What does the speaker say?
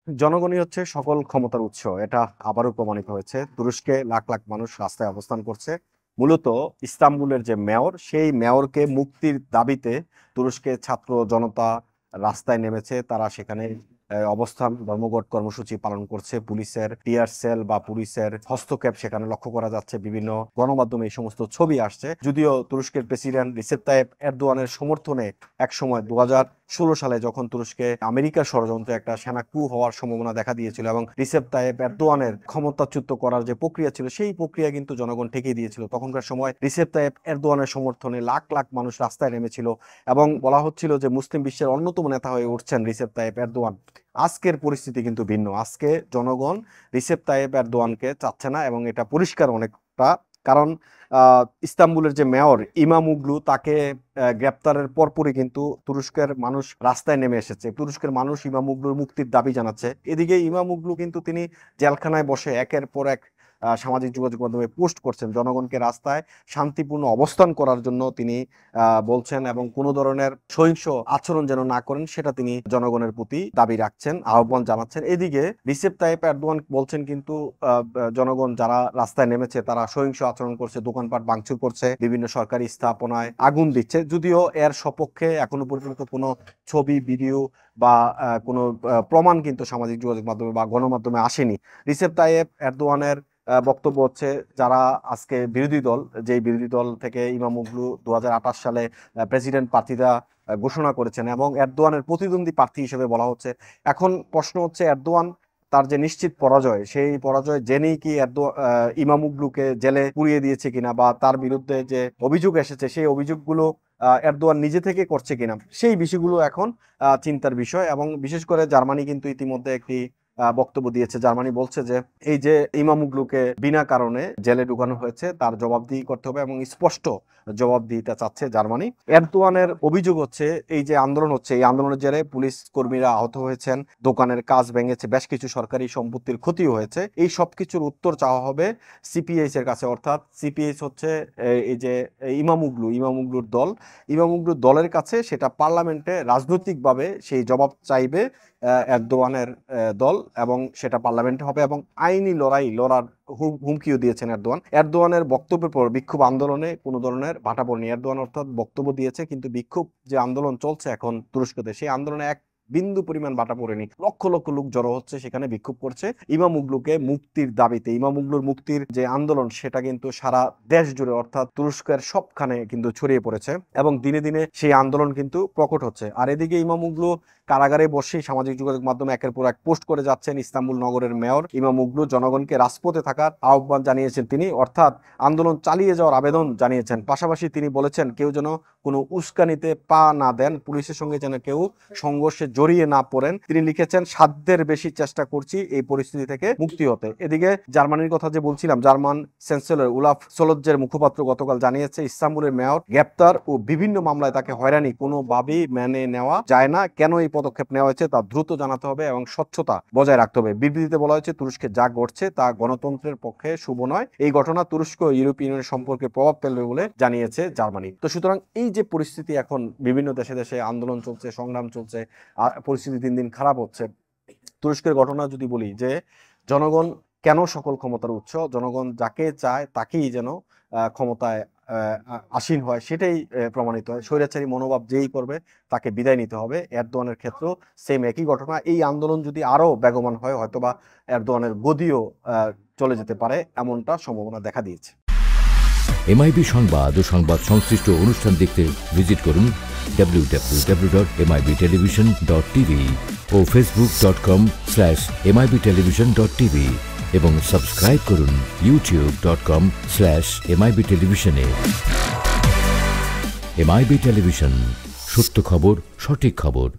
জনগণই হচ্ছে সকল ক্ষমতার উৎস, এটা আবারও প্রমাণিত হয়েছে। তুরস্কে লাখ লাখ মানুষ রাস্তায় অবস্থান করছে। মূলত ইস্তাম্বুলের যে মেয়র, সেই মেয়রকে মুক্তির দাবিতে তুরস্কে ছাত্র জনতা রাস্তায় নেমেছে। তারা সেখানে অবস্থান ধর্মঘট কর্মসূচি পালন করছে। পুলিশের টিয়ার সেল বা পুলিশের হস্তক্ষেপ সেখানে লক্ষ্য করা যাচ্ছে। বিভিন্ন গণমাধ্যমে এই সমস্ত ছবি আসছে। যদিও তুরস্কের প্রেসিডেন্ট রিসেপ তাইয়েপ এরদোয়ানের সমর্থনে একসময় 2016 সালে যখন তুরস্কে আমেরিকার ষড়যন্ত্রে একটা সেনা কু হওয়ার সম্ভাবনা দেখা দিয়েছিল এবং রিসেপ তাইয়েপ এরদোয়ানের ক্ষমতাচ্যুত করার যে প্রক্রিয়া ছিল, সেই প্রক্রিয়া কিন্তু জনগণ ঠেকিয়ে দিয়েছিল। তখনকার সময় রিসেপ তাইয়েপ এরদোয়ানের সমর্থনে লাখ লাখ মানুষ রাস্তায় নেমেছিল এবং বলা হচ্ছিল যে মুসলিম বিশ্বের অন্যতম নেতা হয়ে উঠছেন রিসেপ তাইয়েপ এরদোয়ান। আজকের পরিস্থিতি কিন্তু ভিন্ন। আজকে জনগণ রিসেপ তাইয়েপ এরদোয়ানকে চাচ্ছে না এবং এটা পরিষ্কার অনেকটা। কারণ ইস্তাম্বুলের যে মেয়র ইমামোগ্লু, তাকে গ্রেপ্তারের পরপরই কিন্তু তুরস্কের মানুষ রাস্তায় নেমে এসেছে। তুরস্কের মানুষ ইমামোগ্লুর মুক্তির দাবি জানাচ্ছে। এদিকে ইমামোগ্লু কিন্তু তিনি জেলখানায় বসে একের পর এক সামাজিক যোগাযোগ মাধ্যমে পোস্ট করছেন, জনগণকে রাস্তায় শান্তিপূর্ণ অবস্থান করার জন্য তিনি বলছেন এবং কোনো ধরনের সহিংস আচরণ যেন না করেন সেটা তিনি জনগণের প্রতি দাবি রাখছেন, আহ্বান জানাচ্ছেন। এদিকে রিসেপ তাইয়েপ এরদোয়ান বলছেন কিন্তু জনগণ যারা রাস্তায় নেমেছে তারা সহিংস আচরণ করছে, দোকানপাট ভাঙচুর করছে, বিভিন্ন সরকারি স্থাপনায় আগুন দিচ্ছে। যদিও এর সপক্ষে এখনো পর্যন্ত কোনো ছবি, ভিডিও বা কোনো প্রমাণ কিন্তু সামাজিক যোগাযোগ মাধ্যমে বা গণমাধ্যমে আসেনি। রিসেপ তাইয়েপ এরদোয়ানের বক্তব্য হচ্ছে, যারা আজকে বিরোধী দল, যেই বিরোধী দল থেকে ইমামোগ্লু 2028 সালে প্রেসিডেন্ট প্রার্থীরা ঘোষণা করেছেন এবং এরদোয়ানের প্রতিদ্বন্দ্বী প্রার্থী হিসেবে বলা হচ্ছে। এখন প্রশ্ন হচ্ছে, এরদোয়ান তার যে নিশ্চিত পরাজয়, সেই পরাজয় জেনেই কি ইমামোগ্লুকে জেলে পুড়িয়ে দিয়েছে কিনা বা তার বিরুদ্ধে যে অভিযোগ এসেছে সেই অভিযোগগুলো এরদোয়ান নিজে থেকে করছে কিনা, সেই বিষয়গুলো এখন চিন্তার বিষয়। এবং বিশেষ করে জার্মানি কিন্তু ইতিমধ্যে একটি বক্তব্য দিয়েছে। জার্মানি বলছে যে এই যে ইমামোগ্লুকে বিনা কারণে জেলে ঢুকানো হয়েছে তার জবাবদিহি করতে হবে এবং স্পষ্ট জবাবদিহিতা চাচ্ছে জার্মানি। এরদোয়ানের অভিযোগ হচ্ছে, এই যে আন্দোলন হচ্ছে, এই আন্দোলনের জেরে পুলিশ কর্মীরা আহত হয়েছেন, দোকানের কাজ ভেঙেছে, বেশ কিছু সরকারি সম্পত্তির ক্ষতিও হয়েছে। এই সব কিছুর উত্তর চাওয়া হবে সিপিএইচ এর কাছে। অর্থাৎ সিপিএইচ হচ্ছে এই যে ইমামোগ্লুর দল, ইমামোগ্লুর দলের কাছে, সেটা পার্লামেন্টে রাজনৈতিকভাবে সেই জবাব চাইবে এরদোয়ানের দল এবং সেটা পার্লামেন্টে হবে এবং আইনি লড়ার হুমকিও দিয়েছেন এরদোয়ান। এরদোয়ানের বক্তব্যের পর বিক্ষোভ আন্দোলনে কোনো ধরনের ভাটা পড়েনি। এরদোয়ান অর্থাৎ বক্তব্য দিয়েছে, কিন্তু বিক্ষোভ যে আন্দোলন চলছে এখন তুরস্কতে, সেই আন্দোলনে এক বিন্দু পরিমাণ বাটা পড়েনি। লক্ষ লক্ষ লোক জড়ো হচ্ছে, সেখানে বিক্ষোভ করছে ইমামোগ্লুকে মুক্তির দাবিতে। ইমামোগ্লুর মুক্তির যে আন্দোলন, সেটা কিন্তু সারা দেশ জুড়ে অর্থাৎ তুরস্কের সবখানে কিন্তু ছড়িয়ে পড়েছে এবং দিনে দিনে সেই আন্দোলন কিন্তু প্রকট হচ্ছে। আর এদিকে ইমামোগ্লু কারাগারে বসেই সামাজিক যোগাযোগ মাধ্যমে একের পর এক পোস্ট করে যাচ্ছেন। ইস্তাম্বুল নগরের মেয়র ইমামোগ্লু জনগণকে রাজপথে থাকার আহ্বান জানিয়েছেন তিনি, অর্থাৎ আন্দোলন চালিয়ে যাওয়ার আবেদন জানিয়েছেন। পাশাপাশি তিনি বলেছেন, কেউ যেন কোনো উস্কানিতে পা না দেন, পুলিশের সঙ্গে যেন কেউ সংঘর্ষে জড়িয়ে না পড়েন। তিনি লিখেছেন, সাধ্যের বেশি চেষ্টা করছি এই পরিস্থিতি থেকে মুক্তি হতে। এদিকে জার্মানির কথা যে বলছিলাম, জার্মান চ্যান্সেলর উলাফ সোলজের মুখপাত্র গতকাল জানিয়েছে, ইস্তাম্বুলের মেয়র গ্রেপ্তার ও বিভিন্ন মামলায় তাকে হয়রানি কোনোভাবেই মেনে নেওয়া যায় না। কেন এই পদক্ষেপ নেওয়া হয়েছে তা দ্রুত জানাতে হবে এবং স্বচ্ছতা বজায় রাখতে হবে। বিবৃতিতে বলা হয়েছে, তুরস্কে যা ঘটছে তা গণতন্ত্রের পক্ষে শুভ নয়। এই ঘটনা তুরস্ক ও ইউরোপীয় ইউনিয়নের সম্পর্কে প্রভাব ফেলবে বলে জানিয়েছে জার্মানি। তো সুতরাং এই যে পরিস্থিতি, এখন বিভিন্ন দেশে দেশে আন্দোলন চলছে, সংগ্রাম চলছে, পরিস্থিতি দিন দিন খারাপ হচ্ছে। তুরস্কের ঘটনা যদি বলি, যে জনগণ কেন সকল ক্ষমতার উৎস, জনগণ যাকে চায় তাকেই যেন ক্ষমতায় আসীন হয়, সেটাই প্রমাণিত হয়। স্বৈরাচারী মনোভাব যেই করবে তাকে বিদায় নিতে হবে। এরদোয়ানের ক্ষেত্রেও সেম একই ঘটনা। এই আন্দোলন যদি আরো বেগবান হয়, হয়তোবা এরদোয়ানের গদিও চলে যেতে পারে, এমনটা সম্ভাবনা দেখা দিয়েছে। এমআইবি সংবাদ ও সংবাদ সংশ্লিষ্ট অনুষ্ঠান দেখতে ভিজিট করুন www.mibtelevision.tv ও facebook.com/mibtelevision.tv এবং সাবস্ক্রাইব করুন youtube.com/mibtelevision এ। এমআইবি টেলিভিশন, সত্য খবর, সঠিক খবর।